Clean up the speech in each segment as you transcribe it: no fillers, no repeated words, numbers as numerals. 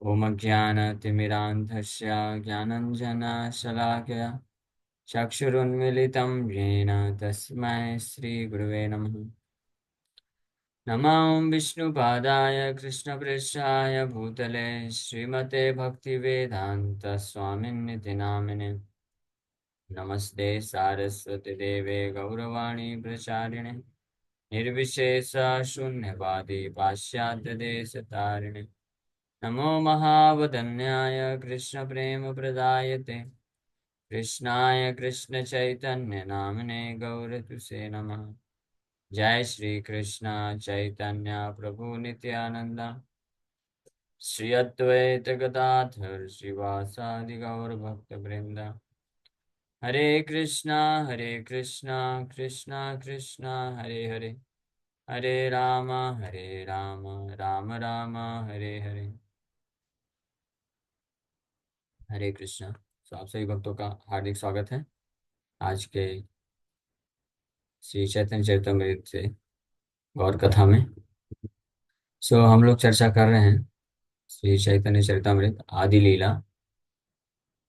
ॐ अज्ञानतिमिरान्धस्य ज्ञानञ्जनशलाकया चक्षुरुन्मिलितं येन तस्मै श्रीगुरुवे नमः। नमो विष्णुपादाय कृष्णपृष्ठाय भूतले श्रीमते भक्तिवेदान्तस्वामिन्निति नामिने। नमस्ते सारस्वतीदेवे गौरवाणी प्रचारिणे निर्विशेषशून्यवादी पाश्चात्यदेशतारिणे। नमो महावदन्याय कृष्णप्रेमप्रदायते कृष्णाय कृष्णचैतन्यनामिने गौरतुसे नमः। जय श्री कृष्ण चैतन्य प्रभु नित्यानंद श्री अद्वैत गदाधर श्रीवासादि गौर भक्त वृंद। हरे कृष्णा कृष्णा कृष्णा हरे हरे, हरे राम राम राम हरे हरे। हरे कृष्णा। तो आप सभी भक्तों का हार्दिक स्वागत है आज के श्री चैतन्य चरितमृत से गौर कथा में। हम लोग चर्चा कर रहे हैं श्री चैतन्य चरितमृत आदि लीला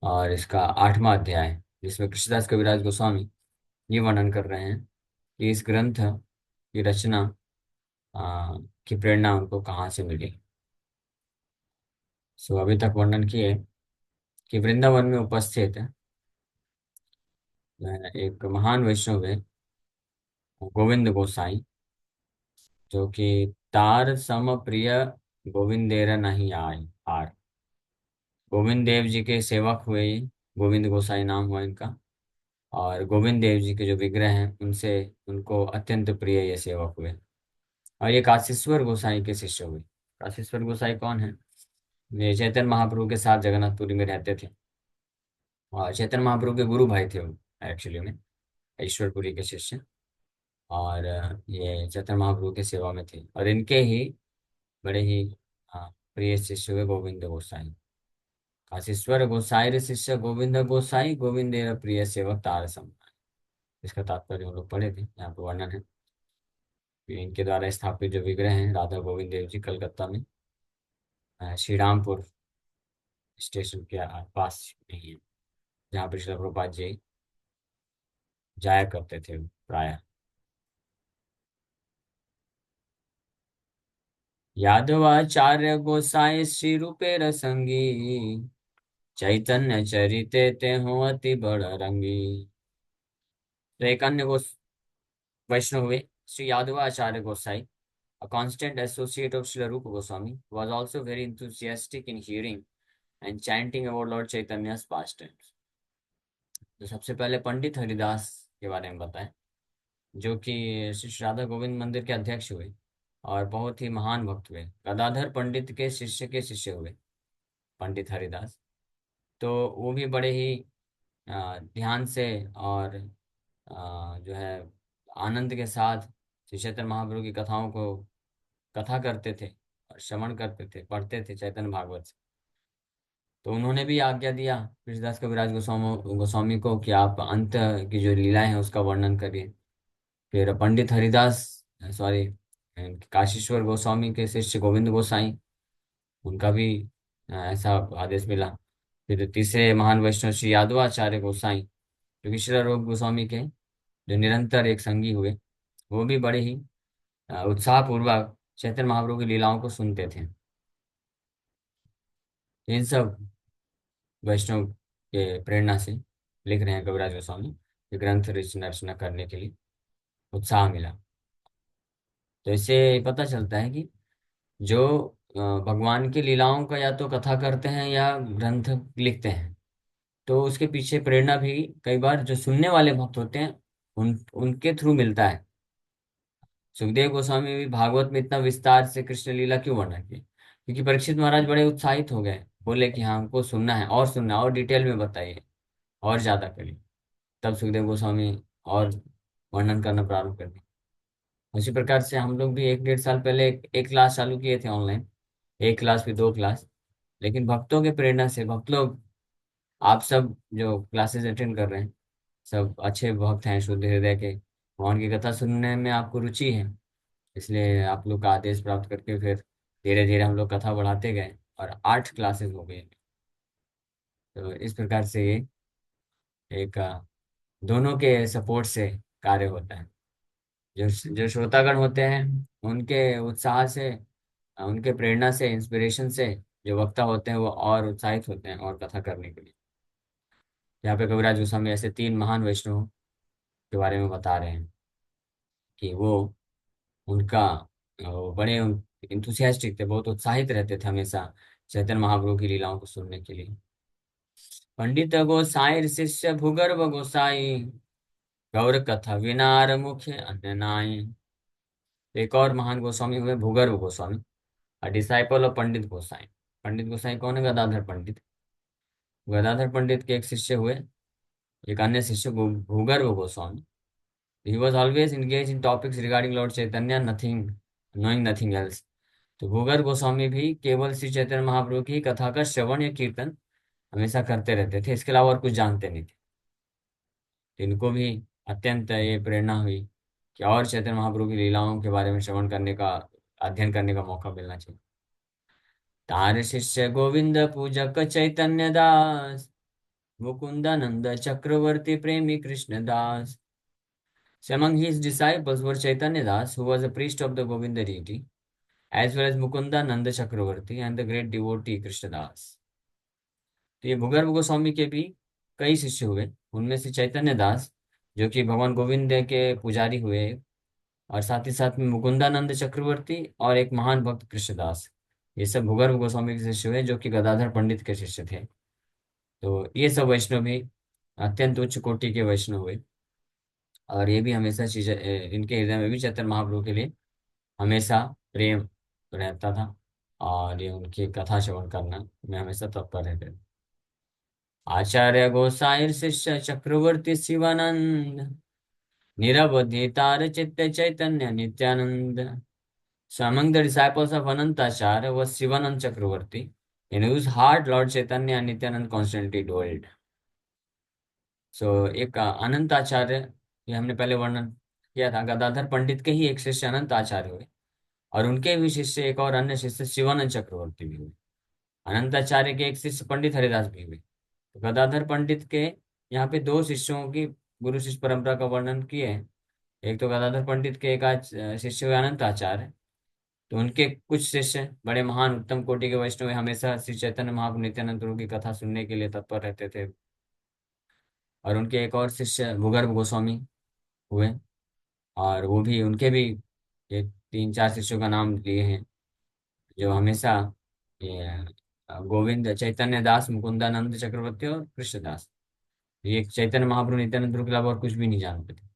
और इसका 8वां अध्याय, जिसमें कृष्णदास कविराज गोस्वामी ये वर्णन कर रहे हैं कि इस ग्रंथ की रचना की प्रेरणा उनको कहाँ से मिली। अभी तक वर्णन किए कि वृंदावन में उपस्थित एक महान वैष्णव है गोविंद गोसाई, जो कि तार सम प्रिय गोविंदेर नहीं आय आर। गोविंद देव जी के सेवक हुए ये, गोविंद गोसाई नाम हुआ इनका। और गोविंद देव जी के जो विग्रह हैं उनसे उनको अत्यंत प्रिय ये सेवक हुए। और ये काशीश्वर गोसाई के शिष्य हुए। काशीश्वर गोसाई कौन है? ये चैतन्य महाप्रभु के साथ जगन्नाथपुरी में रहते थे और चैतन्य महाप्रभु के गुरु भाई थे वो एक्चुअली में, ईश्वरपुरी के शिष्य। और ये चैतन्य महाप्रभु के सेवा में थे और इनके ही बड़े ही प्रिय शिष्य हुए गोविंद गोसाई। काशीश्वर गोसाई रे शिष्य गोविंद गोसाई, गोविंद प्रिय सेवक तार सम। इसका तात्पर्य हम लोग पढ़े थे, यहाँ पर वर्णन है कि इनके द्वारा स्थापित जो विग्रह हैं राधा गोविंद देव जी कलकत्ता में श्री रामपुर स्टेशन के पास में ही है, जहाँ पर श्रील प्रभुपाद जी जाया करते थे प्राय। यादवाचार्य गोसाई श्री रूपे रसंगी, चैतन्य चरिते ते हो अति बड़ रंगी। तो एक अन्य वैष्णव हुए श्री यादवाचार्य गोसाई, a constant associate of Srila Rupa Goswami, was also very enthusiastic in hearing and chanting about Lord Chaitanya's pastimes। तो सबसे पहले पंडित हरिदास के बारे में बताएं, जो कि श्री राधा गोविंद मंदिर के अध्यक्ष हुए और बहुत ही महान भक्त हुए। गदाधर पंडित के शिष्य हुए पंडित हरिदास। तो वो भी बड़े ही ध्यान से और जो है आनंद के साथ श्री चैतन्य महाप्रभु की कथाओं को कथा करते थे और श्रवण करते थे, पढ़ते थे चैतन्य भागवत से। तो उन्होंने भी आज्ञा दिया कृष्णदास कविराज गोस्वामी को कि आप अंत की जो लीलाएं हैं उसका वर्णन करिए। फिर पंडित हरिदास, सॉरी, काशीश्वर गोस्वामी के शिष्य गोविंद गोसाई, उनका भी ऐसा आदेश मिला। फिर तीसरे महान वैष्णव श्री यादवाचार्य गोसाई, जो कि श्री रूप गोस्वामी के जो निरंतर एक संगी हुए, वो भी बड़े ही उत्साहपूर्वक चैतन्य महाप्रभु की लीलाओं को सुनते थे। इन सब वैष्णव के प्रेरणा से लिख रहे हैं कविराज गोस्वामी ये ग्रंथ रचना करने के लिए उत्साह मिला। तो इससे पता चलता है कि जो भगवान की लीलाओं का या तो कथा करते हैं या ग्रंथ लिखते हैं, तो उसके पीछे प्रेरणा भी कई बार जो सुनने वाले भक्त होते हैं उनके थ्रू मिलता है। सुखदेव गोस्वामी भी भागवत में इतना विस्तार से कृष्ण लीला क्यों वर्णन किए? क्योंकि परीक्षित महाराज बड़े उत्साहित हो गए, बोले कि हाँ हमको सुनना है और सुनना है और डिटेल में बताइए और ज्यादा करिए। तब सुखदेव गोस्वामी और वर्णन करना प्रारंभ कर दिया। उसी प्रकार से हम लोग भी 1 डेढ़ साल पहले एक क्लास चालू किए थे ऑनलाइन, एक क्लास फिर 2 क्लास। लेकिन भक्तों के प्रेरणा से भक्त लोग, आप सब जो क्लासेस अटेंड कर रहे हैं, सब अच्छे भक्त हैं, शुद्ध हृदय के, भगवान की कथा सुनने में आपको रुचि है, इसलिए आप लोग का आदेश प्राप्त करके फिर धीरे धीरे हम लोग कथा बढ़ाते गए। और 8 क्लासेस हो गए। तो इस प्रकार से ये एक दोनों के सपोर्ट से कार्य होता है। जो जो श्रोतागण होते हैं उनके उत्साह से, उनके प्रेरणा से, इंस्पिरेशन से जो वक्ता होते हैं वो और उत्साहित होते हैं और कथा करने के लिए। यहाँ पे कविराज गोस्वामी ऐसे 3 महान वैष्णव के बारे में बता रहे हैं कि वो उनका वो बड़े इंथुसियास्टिक थे, बहुत उत्साहित रहते थे हमेशा चैतन्य महाप्रभु की लीलाओं को सुनने के लिए। पंडित गोसाई शिष्य भूगर्भ गोसाई, गौर कथा विनार मुख्य अन्य नाई। एक और महान गोस्वामी हुए भूगर्भ गोस्वामी, डिसाइपल ऑफ पंडित गोसाई। पंडित गोसाई कौन है? गदाधर पंडित। गदाधर पंडित के एक शिष्य हुए, एक अन्य शिष्य भूगर्भ Goswami. He was always engage in topics regarding Lord Chaitanya, nothing knowing nothing else. तो भूगर्भ गोस्वामी भी केवल श्री चैतन्य महाप्रभु की कथा का श्रवण या कीर्तन हमेशा करते रहते थे, इसके अलावा और कुछ जानते नहीं थे। तो इनको भी अत्यंत ये प्रेरणा हुई कि और चैतन्य महाप्रभु की लीलाओं के बारे में श्रवण करने का, अध्ययन करने का मौका मिलना चाहिए। तार शिष्य गोविंद पूजक चैतन्य दास, मुकुंदानंद चक्रवर्ती प्रेमी कृष्ण दास। So among his disciples were Chaitanya Das, who was a priest of the Govinda deity, as well as Mukunda Nanda Chakravarti and the great devotee Krishna Das. तो ये भूगर्भ गोस्वामी के भी कई शिष्य हुए, उनमें से चैतन्य दास जो कि भगवान गोविंद के पुजारी हुए, और साथ ही साथ में मुकुंदानंद चक्रवर्ती और एक महान भक्त कृष्णदास। ये सब भूगर्भ गोस्वामी के शिष्य हुए जो कि गदाधर पंडित के शिष्य थे। तो ये सब वैष्णव भी अत्यंत उच्च कोटि के वैष्णव हुए, और ये भी हमेशा इनके हृदय में भी चैतन्य महाप्रभु के लिए हमेशा प्रेम रहता था, और ये उनकी कथा श्रवण करना में हमेशा तत्पर रहते थे। आचार्य गोसाई शिष्य चक्रवर्ती शिवानंद, निरवधि तार चित्त चैतन्य Nityanand. So among the disciples of Anantacharya was Sivanand Chakravarti, in whose heart Lord Chaitanya and Nityanand constantly dwelled. So एक अनंत आचार्य, ये हमने पहले वर्णन किया था, गदाधर पंडित के ही एक शिष्य अनंत आचार्य हुए, और उनके भी शिष्य एक और अन्य शिष्य शिवानंद चक्रवर्ती भी हुए। अनंत आचार्य के एक शिष्य पंडित हरिदास भी हुए। तो गदाधर पंडित के यहाँ पे 2 शिष्यों की गुरु शिष्य परंपरा का वर्णन किए हैं। एक तो गदाधर पंडित के एक शिष्य हुए अनंत आचार्य, तो उनके कुछ शिष्य बड़े महान उत्तम कोटि के वैष्णव हमेशा श्री चैतन्य महाप्रभु नित्यानंद प्रभु की कथा सुनने के लिए तत्पर रहते थे। और उनके एक और शिष्य भूगर्भ गोस्वामी हुए, और वो भी, उनके भी ये 3-4 शिष्यों का नाम लिए हैं जो हमेशा ये गोविंद चैतन्य दास, मुकुंदानंद चक्रवर्ती और कृष्णदास, ये चैतन्य महाप्रभु नित्यानंद प्रभु के अलावा और कुछ भी नहीं जानते थे।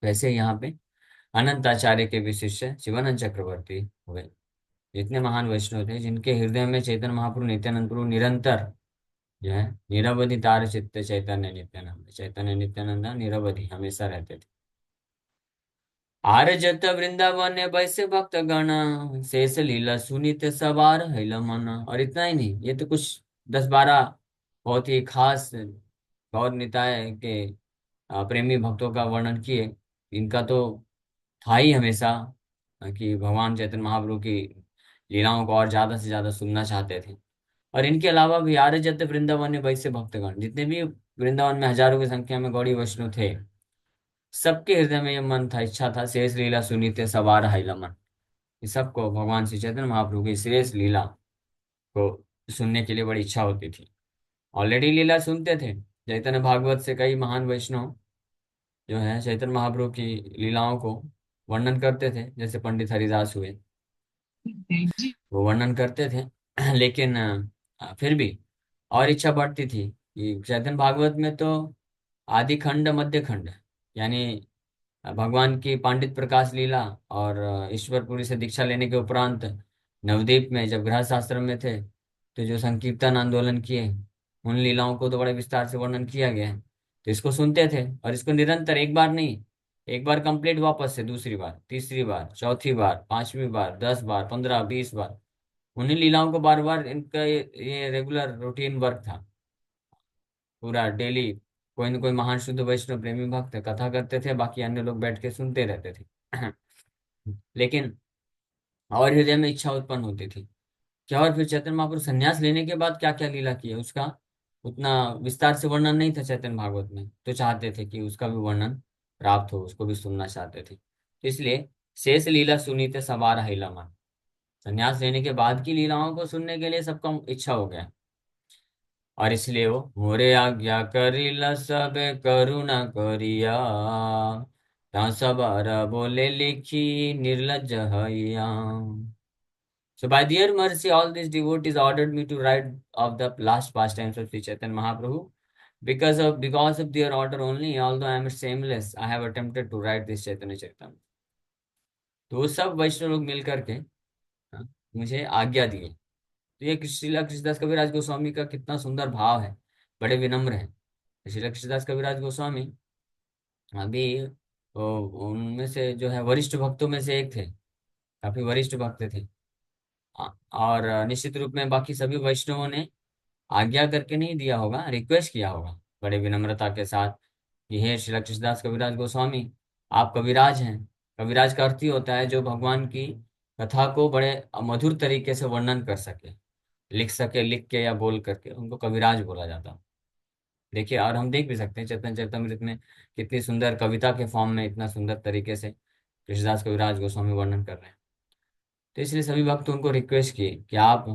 वैसे यहाँ पे अनंत आचार्य के भी शिष्य शिवानंद चक्रवर्ती हुए, इतने महान वैष्णव थे जिनके हृदय में चैतन्य महाप्रभु नित्यानंद प्रभु निरंतर जो है निरवधि तार चित्त चैतन्य नित्यानंद, चैतन्य नित्यानंद निरवधि हमेशा रहते थे। आर्जत वृंदावन वैसे भक्त गण, शेष लीला सुनित सवार हैल मन। और इतना ही नहीं, ये तो कुछ 10-12 बहुत ही खास गौर निताय के प्रेमी भक्तों का वर्णन किए। इनका तो था ही हमेशा कि भगवान चैतन्य महाप्रभु की लीलाओं को और ज्यादा से ज्यादा सुनना चाहते थे। और इनके अलावा भी आर्यजत वृंदावन में वैसे भक्तगण, जितने भी वृंदावन में हजारों की संख्या में गौड़ी वैष्णव थे, सबके हृदय में ये मन था, इच्छा था, शेष लीला सुनीते सवार हाइला मन, इस सबको भगवान श्री चैतन्य महाप्रभु की शेष लीला को सुनने के लिए बड़ी इच्छा होती थी। ऑलरेडी लीला सुनते थे, चैतन्य भागवत से कई महान वैष्णव जो है चैतन्य महाप्रभु की लीलाओं को वर्णन करते थे, जैसे पंडित हरिदास हुए, वो वर्णन करते थे। लेकिन फिर भी और इच्छा बढ़ती थी कि चैतन्य भागवत में तो आदि खंड मध्य खंड, यानी भगवान की पांडित प्रकाश लीला और ईश्वरपुरी से दीक्षा लेने के उपरांत नवद्वीप में जब गृहस्थ आश्रम में थे तो जो संकीर्तन आंदोलन किए, उन लीलाओं को तो बड़े विस्तार से वर्णन किया गया है। तो इसको सुनते थे, और इसको निरंतर, एक बार नहीं, एक बार कंप्लीट वापस से दूसरी बार, तीसरी बार, चौथी बार, 5वीं बार, 10 बार, 15, 20 बार, उन्हीं लीलाओं को बार बार, इनका ये रेगुलर रूटीन वर्क था पूरा डेली। कोई न कोई महान शुद्ध वैष्णव प्रेमी भक्त कथा करते थे, बाकी अन्य लोग बैठ के सुनते रहते थे। लेकिन और हृदय में इच्छा उत्पन्न होती थी क्या, और फिर चैतन्य महाप्रभु संन्यास लेने के बाद क्या क्या लीला की है उसका उतना विस्तार से वर्णन नहीं था चैतन्य भागवत में, तो चाहते थे कि उसका भी वर्णन प्राप्त हो, उसको भी सुनना चाहते थे, तो इसलिए शेष लीला सुनी थे सवार हिला मन। संन्यास लेने के बाद की लीलाओं को सुनने के लिए सबका इच्छा हो गया, और इसलिए वो मोरे आज्ञा करिला सब करुणा करिया, ता सवार बोले लिखी निर्लज हइया। So by their mercy, all these devotees ordered me to write of the last pastimes of Sri Chaitanya Mahaprabhu. Because of their order only, although I am shameless, I have attempted to write this Chaitanya Charitamrita. तो वो सब वैष्णव लोग मिल करके हाँ, मुझे आज्ञा दिए। तो ये श्रीला कृष्णदास कविराज गोस्वामी का कितना सुंदर भाव है, बड़े विनम्र है। श्रीला कृष्णदास कविराज गोस्वामी अभी उनमें से जो है वरिष्ठ भक्तों में से एक थे, काफी वरिष्ठ भक्त थे। और निश्चित रूप में बाकी सभी वैष्णवों ने आज्ञा करके नहीं दिया होगा, रिक्वेस्ट किया होगा बड़े विनम्रता के साथ कि हे श्री लक्ष्मीदास कविराज गोस्वामी, आप कविराज हैं। कविराज का अर्थ ही होता है जो भगवान की कथा को बड़े मधुर तरीके से वर्णन कर सके, लिख सके, लिख के या बोल करके उनको कविराज बोला जाता। देखिए, और हम देख भी सकते हैं चैतन्य चरितमृत में कितनी सुंदर कविता के फॉर्म में इतना सुंदर तरीके से कृष्णदास कविराज गोस्वामी वर्णन कर रहे हैं। तो इसलिए सभी भक्त उनको रिक्वेस्ट किए कि आप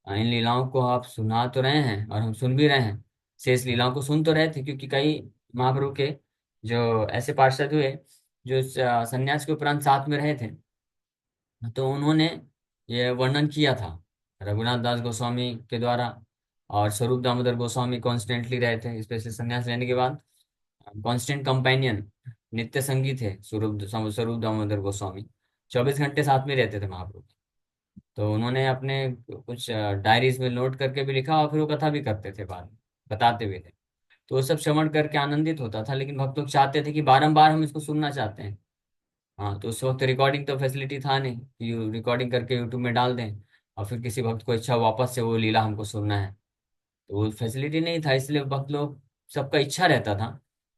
इन लीलाओं को आप सुना तो रहे हैं और हम सुन भी रहे हैं, शेष लीलाओं को सुन तो रहे थे, क्योंकि कई महाप्रभु के जो ऐसे पार्षद हुए जो सन्यास के उपरांत साथ में रहे थे, तो उन्होंने ये वर्णन किया था रघुनाथ दास गोस्वामी के द्वारा। और स्वरूप दामोदर गोस्वामी कॉन्स्टेंटली रहे थे, स्पेशली सन्यास लेने के बाद कांस्टेंट कंपेनियन, नित्य संगी थे स्वरूप दामोदर गोस्वामी, 24 घंटे साथ में रहते थे महाप्रभु। तो उन्होंने अपने कुछ डायरीज में नोट करके भी लिखा, और फिर वो कथा भी करते थे, बाद में बताते भी थे। तो वो सब श्रवण करके आनंदित होता था, लेकिन भक्त लोग चाहते थे कि बारंबार हम इसको सुनना चाहते हैं। हाँ, तो उस वक्त रिकॉर्डिंग तो फैसिलिटी था नहीं कि रिकॉर्डिंग करके यूट्यूब में डाल दें और फिर किसी भक्त को इच्छा वापस से वो लीला हमको सुनना है, तो वो फैसिलिटी नहीं था। इसलिए भक्त लोग सबका इच्छा रहता था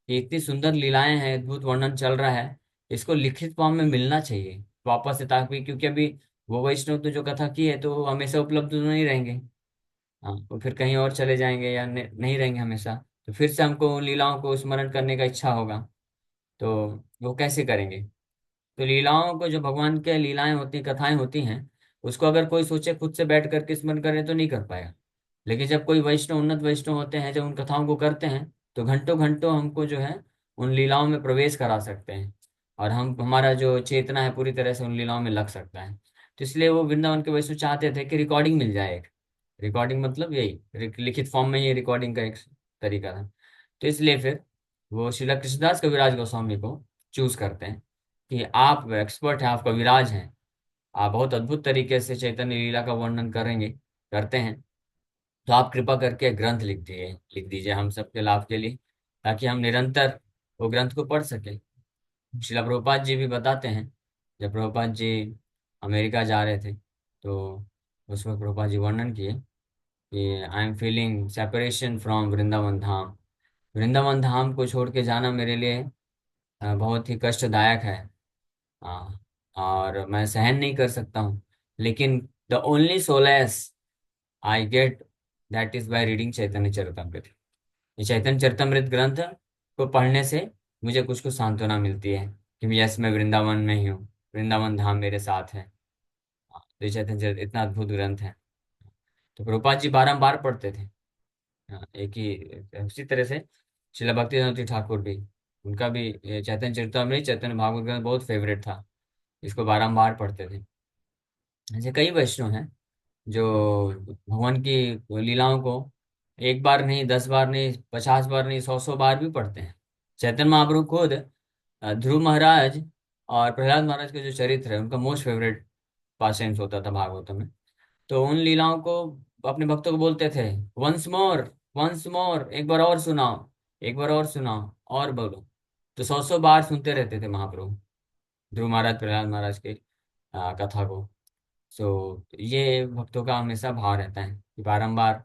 कि इतनी सुंदर लीलाएं हैं, अद्भुत वर्णन चल रहा है, इसको लिखित फॉर्म में मिलना चाहिए वापस से, ताकि क्योंकि अभी वो वैष्णव तो जो कथा की है तो वो हमेशा उपलब्ध तो नहीं रहेंगे। हाँ, वो फिर कहीं और चले जाएंगे या नहीं रहेंगे हमेशा, तो फिर से हमको उन लीलाओं को स्मरण करने का इच्छा होगा, तो वो कैसे करेंगे। तो लीलाओं को, जो भगवान के लीलाएं होती, कथाएं होती हैं, उसको अगर कोई सोचे खुद से बैठ करके स्मरण करे तो नहीं कर पाएगा। लेकिन जब कोई वैष्णव, उन्नत वैष्णव होते हैं, जब उन कथाओं को करते हैं, तो घंटों घंटों हमको जो है उन लीलाओं में प्रवेश करा सकते हैं, और हम, हमारा जो चेतना है पूरी तरह से उन लीलाओं में लग सकता है। तो इसलिए वो वृंदावन के वैष्णव चाहते थे कि रिकॉर्डिंग मिल जाए एक। रिकॉर्डिंग मतलब यही लिखित फॉर्म में, ये रिकॉर्डिंग का एक तरीका था। तो इसलिए फिर वो श्रीला कृष्णदास कविराज गोस्वामी को चूज करते हैं कि आप एक्सपर्ट हैं, आप कविराज हैं, आप बहुत अद्भुत तरीके से चैतन्य लीला का वर्णन करेंगे, करते हैं, तो आप कृपा करके ग्रंथ लिख दीजिए हम सबके लाभ के लिए, ताकि हम निरंतर वो ग्रंथ को पढ़ सकें। शिला प्रभुपाद जी भी बताते हैं, जब प्रभुपाद जी अमेरिका जा रहे थे, तो उसमें प्रभुपाद जी वर्णन किए कि I am feeling separation from Vrindavan Dham. Vrindavan Dham को छोड़ के जाना मेरे लिए बहुत ही कष्टदायक है, हाँ, और मैं सहन नहीं कर सकता हूँ। लेकिन the only solace I get, that is by reading Chaitanya Charitamrita. ये चैतन्य चरितमृत ग्रंथ को पढ़ने से मुझे कुछ कुछ सांत्वना मिलती है कि यस, मैं वृंदावन में ही हूँ, वृंदावन धाम मेरे साथ है। हाँ, तो ये चैतन्य चरित इतना अद्भुत ग्रंथ है, तो प्रभुपाद जी बारंबार पढ़ते थे। हाँ, एक ही उसी तरह से शिला भक्ति ठाकुर भी, उनका भी ये चैतन्य चरितमृत, चैतन्य भागवत ग्रंथ बहुत फेवरेट था, इसको बारंबार पढ़ते थे। ऐसे कई वैष्णव हैं जो भगवान की लीलाओं को एक बार नहीं, 10 बार नहीं, 50 बार नहीं, 100 100 बार भी पढ़ते हैं। चैतन्य महाप्रभु खुद ध्रुव महाराज और प्रहलाद महाराज के जो चरित्र है, उनका मोस्ट फेवरेट पासेंस होता था भागवतम में। तो उन लीलाओं को अपने भक्तों को बोलते थे, वंस मोर, वंस मोर, एक बार और सुनाओ, एक बार और सुनाओ, और बोलो। तो 100 100 बार सुनते रहते थे महाप्रभु ध्रुव महाराज, प्रहलाद महाराज के कथा को। सो ये भक्तों का हमेशा भाव रहता है कि बारंबार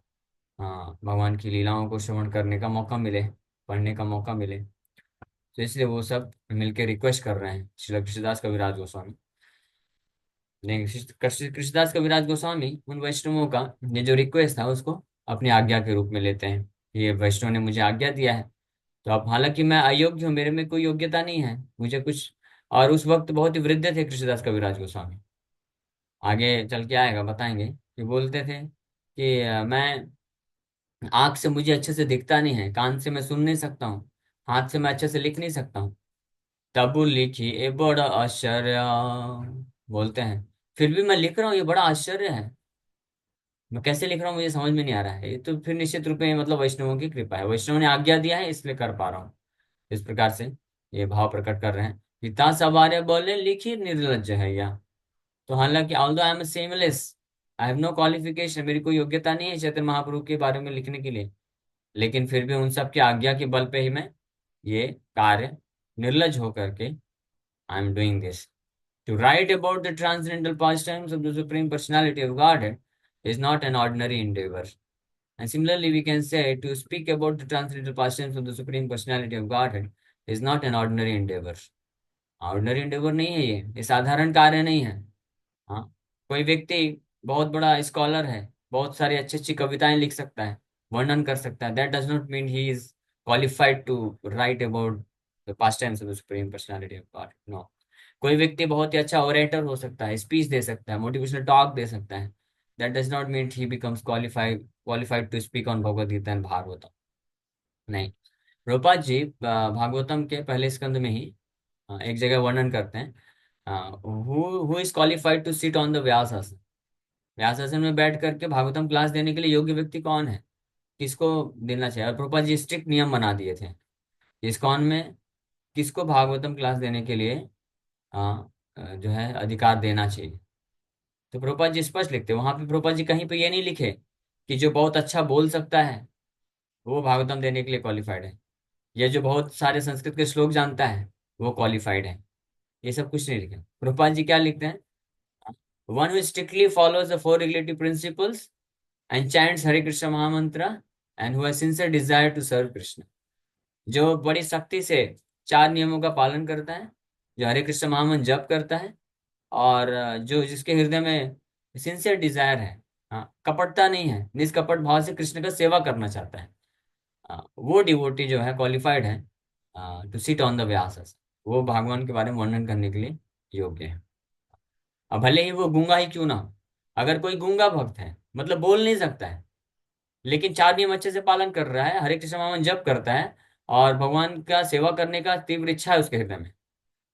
भगवान की लीलाओं को श्रवण करने का मौका मिले, पढ़ने का मौका मिले। तो इसलिए वो सब मिलके रिक्वेस्ट कर रहे हैं श्री कृष्णदास कविराज गोस्वामी। नहीं, कृष्णदास कविराज गोस्वामी उन वैष्णवों का ये जो रिक्वेस्ट था उसको अपनी आज्ञा के रूप में लेते हैं। ये वैष्णव ने मुझे आज्ञा दिया है। तो अब हालांकि मैं अयोग्य हूँ, मेरे में कोई योग्यता नहीं है, मुझे कुछ। और उस वक्त बहुत ही वृद्ध थे कृष्णदास कविराज गोस्वामी। आगे चल के आएगा, बताएंगे कि बोलते थे कि मैं आंख से मुझे अच्छे से दिखता नहीं है, कान से मैं सुन नहीं सकता हूँ, हाथ से मैं अच्छे से लिख नहीं सकता हूँ। तब लिखी ए बड़ा आश्चर्य, बोलते हैं, फिर भी मैं लिख रहा हूँ, ये बड़ा आश्चर्य है। मैं कैसे लिख रहा हूँ मुझे समझ में नहीं आ रहा है। ये तो फिर निश्चित रूप में मतलब वैष्णवों की कृपा है, वैष्णव ने आज्ञा दिया है इसलिए कर पा रहा हूँ। इस प्रकार से ये भाव प्रकट कर रहे हैं। पिता सवारे बोले लिखी निर्लज है या। तो हालांकि although I am seamless, I have no qualification, मेरी कोई योग्यता नहीं है चैतन्य महाप्रभु के बारे में लिखने के लिए, लेकिन फिर भी उन सब की आज्ञा के बल पे ही मैं ये कार्य निर्लज होकर के I am doing this. To write about the transcendental pastimes of the Supreme Personality of Godhead is not an ordinary endeavor. And similarly, we can say to speak about the transcendental pastimes of the Supreme Personality of Godhead is not an ordinary endeavor. Ordinary endeavor नहीं है ये साधारण कार्य नहीं है। हाँ, कोई व्यक्ति बहुत बड़ा स्कॉलर है, बहुत सारी अच्छी अच्छी कविताएं लिख सकता है, वर्णन कर सकता है, that does not mean he is qualified to write about the pastimes of the supreme personality of God, no. कोई व्यक्ति बहुत ही अच्छा ओरेटर हो सकता है, स्पीच दे सकता है, मोटिवेशनल टॉक दे सकता है, that does not mean he becomes qualified to speak on Bhagavad Gita and Bhagavatam, नहीं। रूपा जी भागवतम के पहले स्कंद में ही एक जगह वर्णन करते हैं, who is qualified to sit on the Vyasa asana. Vyasa आसन में बैठ करके भागवतम क्लास देने के लिए योग्य व्यक्ति कौन है, किसको देना चाहिए। और प्रभुपाद जी स्ट्रिक्ट नियम बना दिए थे इस्कॉन में, किसको भागवतम क्लास देने के लिए जो है अधिकार देना चाहिए। तो प्रभुपाद जी स्पष्ट लिखते हैं वहां पे, प्रभुपाद जी कहीं पे ये नहीं लिखे कि जो बहुत अच्छा बोल सकता है वो भागवतम देने के लिए क्वालिफाइड है, या जो बहुत सारे संस्कृत के श्लोक जानता है वो क्वालिफाइड है। ये सब कुछ नहीं लिखा। प्रभुपाद जी क्या लिखते हैं, one who strictly follows the four regulatory principles and chants Hare Krishna Mahamantra and who has sincere desire to serve Krishna। जो बड़ी सख्ती से चार नियमों का पालन करता है, जो हरे कृष्ण महामंत्र जप करता है, और जो जिसके हृदय में सिंसियर डिजायर है, हाँ, कपटता नहीं है, निष्कपट भाव से कृष्ण का सेवा करना चाहता है, वो डिवोटी जो है क्वालिफाइड है टू सिट ऑन द व्यास, वो भगवान के बारे में वर्णन करने के लिए योग्य है। अब भले ही वो गूंगा ही क्यों ना हो, अगर कोई गूंगा भक्त है मतलब बोल नहीं सकता है, लेकिन चार नियम अच्छे से पालन कर रहा है, हरे कृष्ण नाम जप करता है, और भगवान का सेवा करने का तीव्र इच्छा है उसके हृदय में,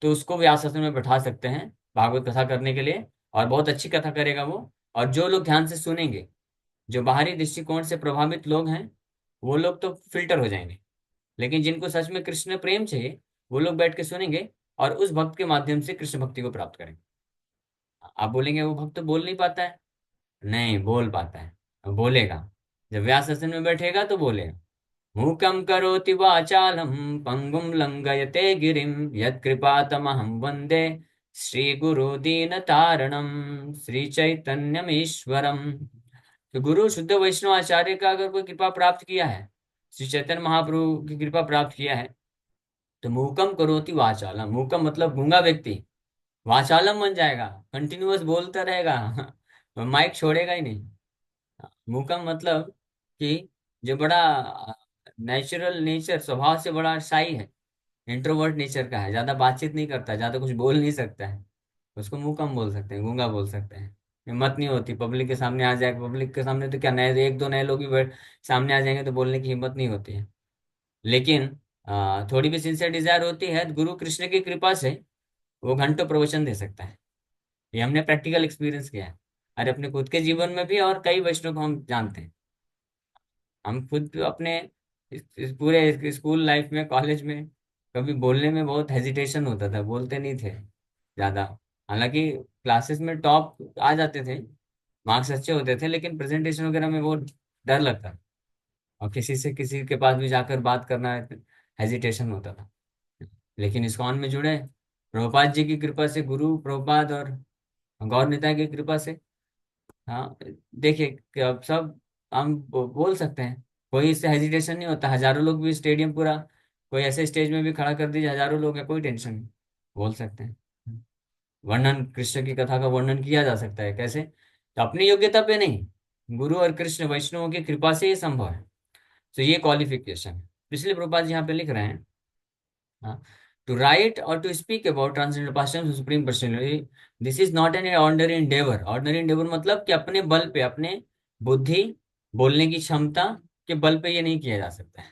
तो उसको व्यास आसन में बैठा सकते हैं भागवत कथा करने के लिए, और बहुत अच्छी कथा करेगा वो। और जो लोग ध्यान से सुनेंगे, जो बाहरी दृष्टिकोण से प्रभावित लोग हैं, वो लोग तो फिल्टर हो जाएंगे, लेकिन जिनको सच में कृष्ण प्रेम चाहिए वो लोग बैठ के सुनेंगे और उस भक्त के माध्यम से कृष्ण भक्ति को प्राप्त करेंगे। आप बोलेंगे वो भक्त तो बोल नहीं पाता है, नहीं, बोल पाता है, बोलेगा। जब व्यास आसन में बैठेगा तो बोलेगा। मूकं करोति वाचालं पंगुं लंघयते गिरिं यत्कृपातमहं वन्दे श्रीगुरु दीनतारणं श्रीचैतन्यमीश्वरम्। तो गुरु शुद्ध वैष्णव आचार्य का अगर कोई कृपा प्राप्त किया है, श्री चैतन्य महाप्रभु की कृपा प्राप्त किया है, तो मूकम करोति वाचालम, मूकम मतलब गूंगा व्यक्ति, वाचालम बन जाएगा, कंटिन्यूअस बोलता रहेगा माइक छोड़ेगा ही नहीं। मूकम मतलब कि जो बड़ा नेचुरल नेचर स्वभाव से बड़ा शाई है, इंट्रोवर्ट नेचर का है, ज्यादा बातचीत नहीं करता, ज्यादा कुछ बोल नहीं सकता है, उसको मूकम बोल सकते हैं, गूंगा बोल सकते हैं। हिम्मत नहीं होती पब्लिक के सामने आ जाए, पब्लिक के सामने तो क्या, नए एक दो नए लोग भी सामने आ जाएंगे तो बोलने की हिम्मत नहीं होती है। लेकिन थोड़ी भी सिंसियर डिजायर होती है तो गुरु कृष्ण की कृपा से वो घंटों प्रवचन दे सकता है। ये हमने प्रैक्टिकल एक्सपीरियंस किया है, अरे अपने खुद के जीवन में भी, और कई वैष्णव को हम जानते हैं। हम खुद अपने इस पूरे स्कूल लाइफ में, कॉलेज में, कभी बोलने में बहुत हेजिटेशन होता था, बोलते नहीं थे ज्यादा। हालांकि क्लासेस में टॉप आ जाते थे, मार्क्स अच्छे होते थे, लेकिन प्रेजेंटेशन वगैरह में बहुत डर लगता था, और किसी से किसी के पास भी जाकर बात करना हेजिटेशन होता था। लेकिन इस्कॉन में जुड़े, प्रभुपाद जी की कृपा से, गुरु प्रभुपाद और गौर निताई की कृपा से, हाँ, देखिए कि अब सब हम बोल सकते हैं, कोई इससे हेजिटेशन नहीं होता। हजारों लोग भी स्टेडियम पूरा, कोई ऐसे स्टेज में भी खड़ा कर दीजिए, हजारों लोग हैं, कोई टेंशन नहीं, बोल सकते हैं। वर्णन, कृष्ण की कथा का वर्णन किया जा सकता है कैसे? तो अपनी योग्यता पे नहीं, गुरु और कृष्ण वैष्णवों की कृपा से ये संभव है। तो ये क्वालिफिकेशन है। इसलिए प्रभुपाद जी यहाँ पे लिख रहे हैं, हाँ, टू राइट और to speak about transcendental pastimes supreme personality, this is not an ordinary endeavour. Ordinary endeavour मतलब कि अपने बल पे, अपने बुद्धि, बोलने की क्षमता के बल पे ये नहीं किया जा सकता है।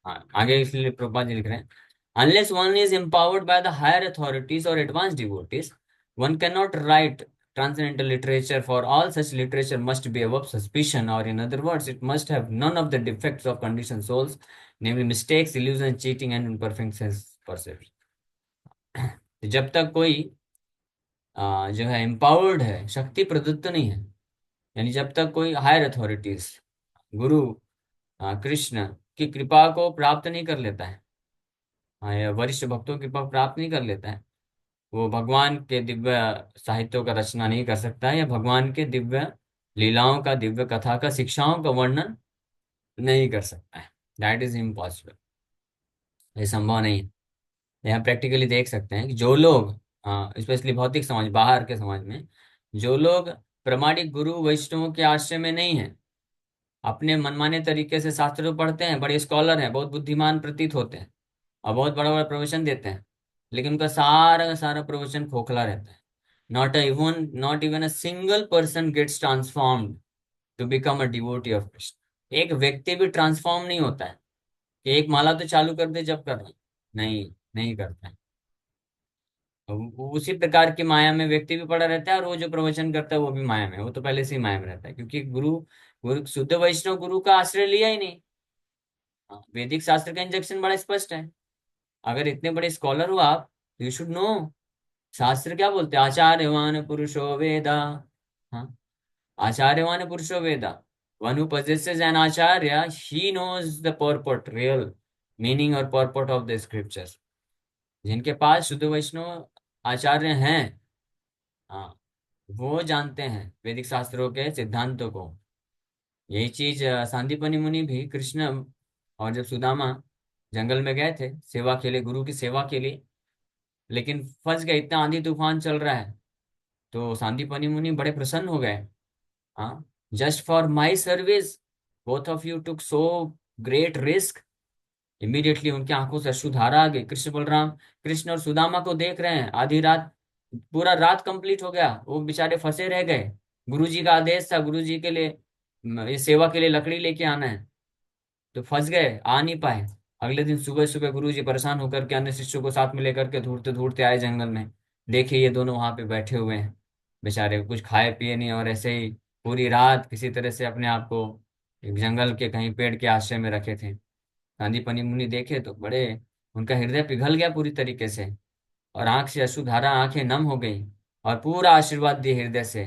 हाँ, आगे इसलिए प्रभुपाद जी लिख रहे हैं, unless one is empowered by the higher authorities और advance devotees, one cannot write राइट transcendental literature. For all such literature must be above suspicion, or in other words, it must have none of the defects of conditioned souls, namely mistakes, illusion, cheating, and imperfect sense perception. जब तक कोई जो है empowered है, शक्ति प्रदत्त नहीं है, यानी जब तक कोई हायर अथॉरिटीज, गुरु, कृष्ण की कृपा को प्राप्त नहीं कर लेता है, या वरिष्ठ भक्तों की कृपा प्राप्त नहीं कर लेता है, वो भगवान के दिव्य साहित्यों का रचना नहीं कर सकता है, या भगवान के दिव्य लीलाओं का, दिव्य कथा का, शिक्षाओं का वर्णन नहीं कर सकता है। दैट इज इम्पॉसिबल, ये संभव नहीं है। यहाँ प्रैक्टिकली देख सकते हैं कि जो लोग, स्पेशली भौतिक समाज, बाहर के समाज में जो लोग प्रामाणिक गुरु वैष्णवों के आश्रय में नहीं है, अपने मनमाने तरीके से शास्त्र पढ़ते हैं, बड़े स्कॉलर हैं, बहुत बुद्धिमान प्रतीत होते हैं और बहुत बड़ा बड़ा प्रवचन देते हैं, लेकिन उनका सारा का सारा प्रवचन खोखला रहता है। Not even a single person gets transformed to become a devotee of Krishna. एक व्यक्ति भी ट्रांसफॉर्म नहीं होता है कि एक माला तो चालू कर दे जब कर रहा, नहीं, नहीं करता है। उसी प्रकार की माया में व्यक्ति भी पड़ा रहता है, और वो जो प्रवचन करता है वो भी माया में, वो तो पहले से ही माया में रहता है, क्योंकि गुरु, गुरु शुद्ध वैष्णव गुरु का आश्रय लिया ही नहीं। वैदिक शास्त्र का इंजेक्शन बड़ा स्पष्ट है। अगर इतने बड़े स्कॉलर हो आप, यू शुड नो शास्त्र क्या बोलते हैं, आचार्यवान पुरुषो वेदा। हाँ, आचार्यवान पुरुषो वेदा, one who possesses an acharya, he knows the purport, real meaning और purport of the scriptures। जिनके पास शुद्ध वैष्णव आचार्य हैं, हाँ, वो जानते हैं वैदिक शास्त्रों के सिद्धांतों को। यही चीज सांदीपनि मुनि भी, कृष्ण और जब सुदामा जंगल में गए थे सेवा के लिए, गुरु की सेवा के लिए, लेकिन फंस गए, इतना आंधी तूफान चल रहा है, तो सांदीपनि मुनि बड़े प्रसन्न हो गए। हाँ, just for my service both of you took so great risk. Immediately उनकी आंखों से अश्रुधारा आ गई। कृष्ण बलराम, कृष्ण और सुदामा को देख रहे हैं, आधी रात, पूरा रात कंप्लीट हो गया, वो बेचारे फंसे रह गए। गुरु जी का आदेश था, गुरु जी के लिए इस सेवा के लिए लकड़ी लेके आना है, तो फंस गए, आ नहीं पाए। अगले दिन सुबह सुबह गुरु जी परेशान होकर के अन्य शिष्यों को साथ में लेकर के ढूंढते ढूंढते आए जंगल में। देखिए ये दोनों वहां पे बैठे हुए हैं, बेचारे कुछ खाए पिए नहीं, और ऐसे ही पूरी रात किसी तरह से अपने आप को एक जंगल के कहीं पेड़ के आश्रय में रखे थे। सांदीपनि मुनि देखे तो बड़े, उनका हृदय पिघल गया पूरी तरीके से, और आंख से अश्रुधारा, आंखें नम हो गई, और पूरा आशीर्वाद दिए हृदय से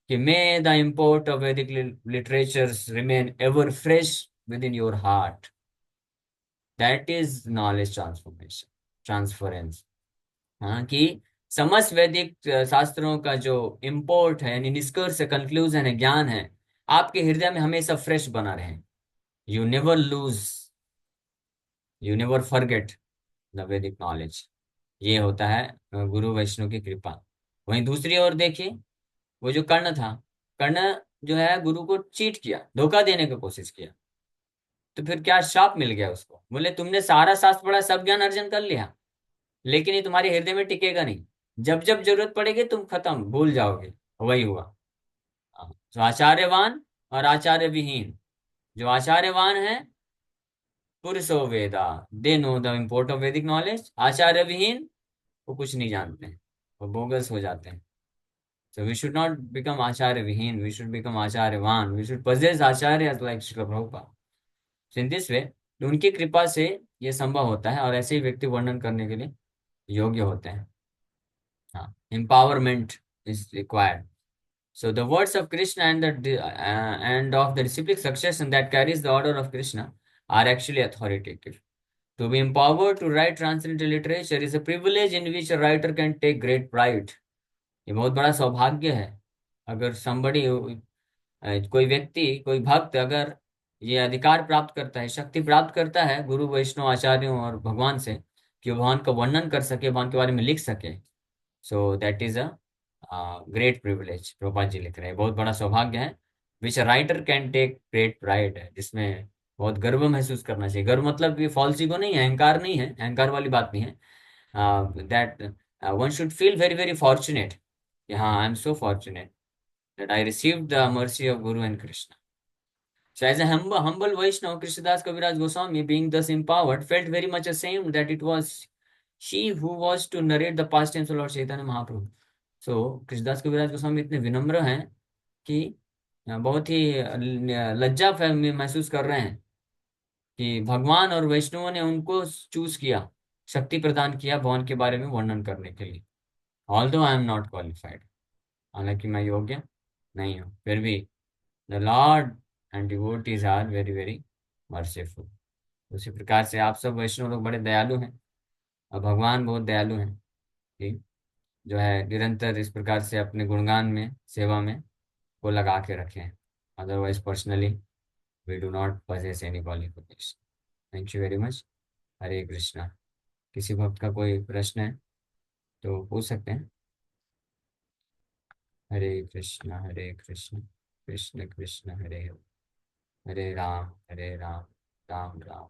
कि मे द इम्पोर्ट ऑफ वैदिक literatures remain ever fresh with in your heart. That is knowledge transformation, transference. हाँ, कि समस्त वैदिक शास्त्रों का जो इम्पोर्ट है, यानी निष्कर्ष है, कंक्लूजन है, ज्ञान है, आपके हृदय में हमेशा फ्रेश बना रहे। You never lose, you never forget the वैदिक नॉलेज। ये होता है गुरु वैष्णव की कृपा। वहीं दूसरी ओर देखिए, वो जो कर्ण था, कर्ण जो है गुरु को चीट किया, धोखा देने की कोशिश किया, तो फिर क्या शाप मिल गया उसको, बोले तुमने सारा शास्त्र पढ़ा, सब ज्ञान अर्जन कर लिया, लेकिन ये तुम्हारे हृदय में टिकेगा नहीं, जब जब जरूरत पड़ेगी तुम खत्म, भूल जाओगे। वही हुआ। तो आचार्यवान और आचार्य विहीन, जो आचार्यवान है, पुरुषो वेदा, they know the import of Vedic knowledge. आचार्य विहीन, वो कुछ नहीं जानते हैं, वो बोगस हो जाते हैं। So we should not become acharya vihin, we should become acharyavan, we should possess acharyas like Srila Prabhupada. So in this way, उनकी कृपा से ये संभव होता है, और ऐसे ही व्यक्ति वर्णन करने के लिए योग्य होते हैं। हाँ, empowerment is required. So the words of Krishna and of the disciplic succession that carries the order of Krishna are actually authoritative. To be empowered to write transcendental literature is a privilege in which a writer can take great pride. ये बहुत बड़ा सौभाग्य है। अगर somebody, कोई व्यक्ति, कोई भक्त अगर ये अधिकार प्राप्त करता है, शक्ति प्राप्त करता है गुरु वैष्णव आचार्यों और भगवान से, कि वो भगवान का वर्णन कर सके, भगवान के बारे में लिख सके, so that is a great privilege, Prabhupada ji लिख रहे हैं, बहुत बड़ा सौभाग्य है, which writer can take great pride है, जिसमें बहुत गर्व महसूस करना चाहिए। गर्व मतलब ये फॉल्स ईगो नहीं है, अहंकार नहीं है, अहंकार वाली बात नहीं है। That one should feel very very fortunate, हाँ, I am so fortunate that I receive the mercy of guru and Krishna. So as a humble Vaishnava, Krishnadas Kaviraj Goswami, being thus empowered, felt very much ashamed that it was she who was to narrate the pastimes of Lord Chaitanya Mahaprabhu. So Krishnadas Kaviraj Goswami इतने विनम्र हैं कि बहुत ही लज्जा महसूस कर रहे हैं कि भगवान और वैष्णवों ने उनको चूज किया, शक्ति प्रदान किया भगवान के बारे में वर्णन करने के लिए। Although I am not qualified, हालांकि मैं योग्य नहीं हूँ, फिर भी the Lord and devotees are very very merciful. उसी प्रकार से आप सब वैष्णव लोग बड़े दयालु हैं, और भगवान बहुत दयालु हैं कि जो है निरंतर इस प्रकार से अपने गुणगान में, सेवा में को लगा के रखे हैं। Otherwise personally we do not possess any qualification. Thank you very much. Hare Krishna. किसी भक्त का कोई प्रश्न है तो पूछ सकते हैं। हरे कृष्णा कृष्ण कृष्ण हरे हरे, हरे राम राम राम